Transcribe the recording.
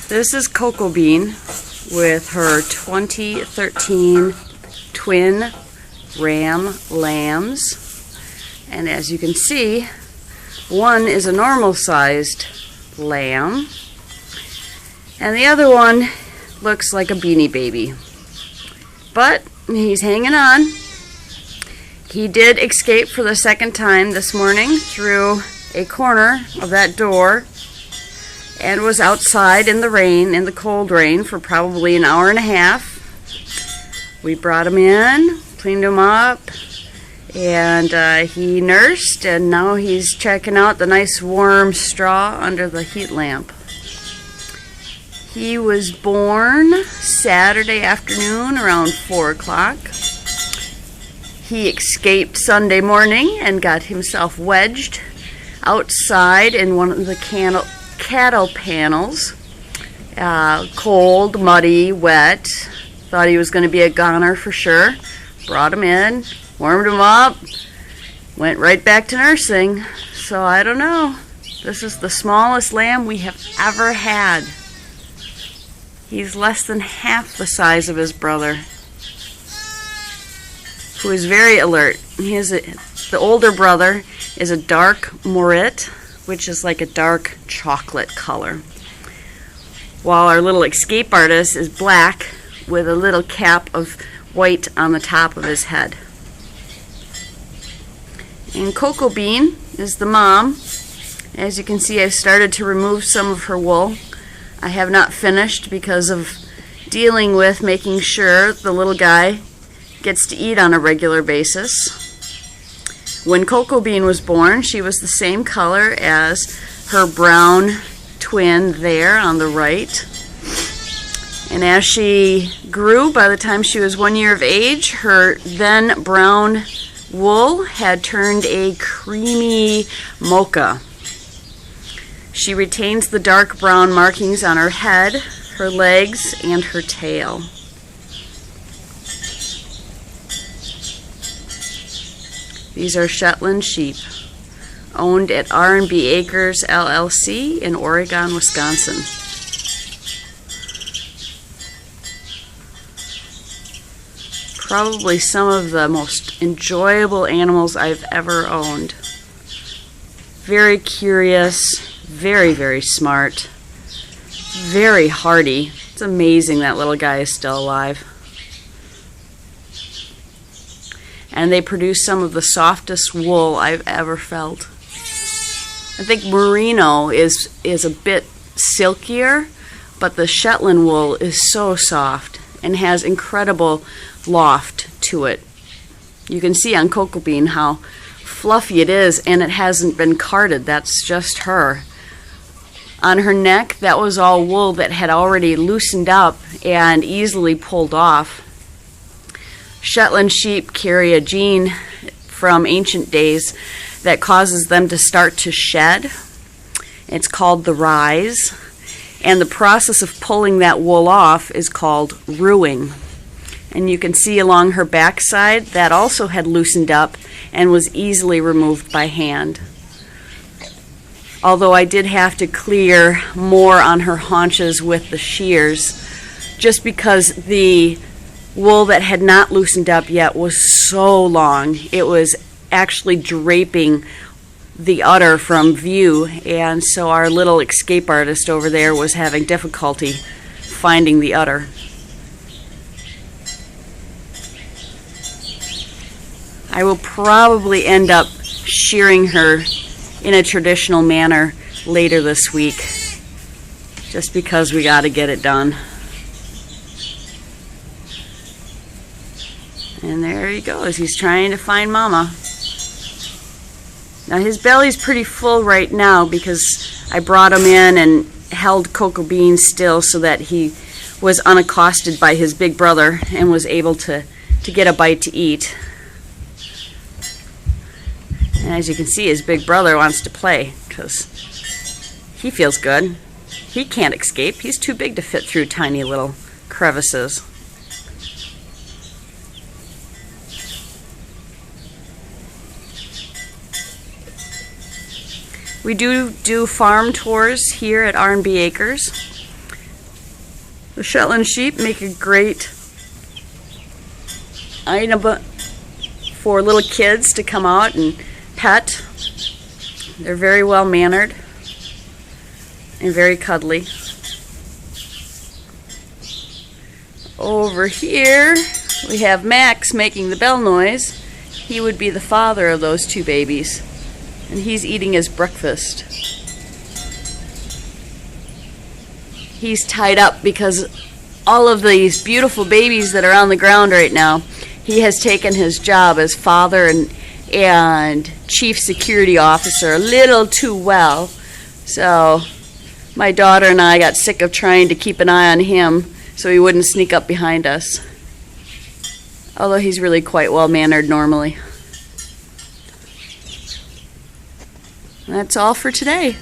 This is Cocoa Bean with her 2013 twin ram lambs. And as you can see, one is a normal sized lamb and the other one looks like a beanie baby. But he's hanging on. He did escape for the second time this morning through a corner of that door and was outside in the rain, in the cold rain, for probably an hour and a half. We brought him in, cleaned him up, and he nursed, and now he's checking out the nice warm straw under the heat lamp. He was born Saturday afternoon around 4 o'clock. He escaped Sunday morning and got himself wedged outside in one of the cattle panels. Cold, muddy, wet. Thought he was going to be a goner for sure. Brought him in, warmed him up, went right back to nursing. So I don't know. This is the smallest lamb we have ever had. He's less than half the size of his brother, who is very alert. The older brother is a dark Morit, which is like a dark chocolate color, while our little escape artist is black with a little cap of white on the top of his head. And Cocoa Bean is the mom. As you can see, I've started to remove some of her wool. I have not finished because of dealing with making sure the little guy gets to eat on a regular basis. When Cocoa Bean was born, she was the same color as her brown twin there on the right. And as she grew, by the time she was 1 year of age, her then brown wool had turned a creamy mocha. She retains the dark brown markings on her head, her legs, and her tail. These are Shetland sheep, owned at R&B Acres, LLC in Oregon, Wisconsin. Probably some of the most enjoyable animals I've ever owned. Very curious, very, very smart, very hardy. It's amazing that little guy is still alive. And they produce some of the softest wool I've ever felt. I think merino is a bit silkier, but the Shetland wool is so soft and has incredible loft to it. You can see on Cocoa Bean how fluffy it is, and it hasn't been carded. That's just her. On her neck, that was all wool that had already loosened up and easily pulled off. Shetland sheep carry a gene from ancient days that causes them to start to shed. It's called the rise, and the process of pulling that wool off is called ruing. And you can see along her backside that also had loosened up and was easily removed by hand. Although I did have to clear more on her haunches with the shears, just because the wool that had not loosened up yet was so long. It was actually draping the udder from view, and so our little escape artist over there was having difficulty finding the udder. I will probably end up shearing her in a traditional manner later this week, just because we got to get it done. And there he goes. He's trying to find Mama. Now his belly's pretty full right now because I brought him in and held Cocoa Bean still so that he was unaccosted by his big brother and was able to get a bite to eat. And as you can see, his big brother wants to play because he feels good. He can't escape. He's too big to fit through tiny little crevices. We do farm tours here at R&B Acres. The Shetland sheep make a great item for little kids to come out and pet. They're very well mannered and very cuddly. Over here we have Max making the bell noise. He would be the father of those two babies, and he's eating his breakfast. He's tied up because all of these beautiful babies that are on the ground right now, he has taken his job as father and chief security officer a little too well. So my daughter and I got sick of trying to keep an eye on him so he wouldn't sneak up behind us. Although he's really quite well mannered normally. That's all for today.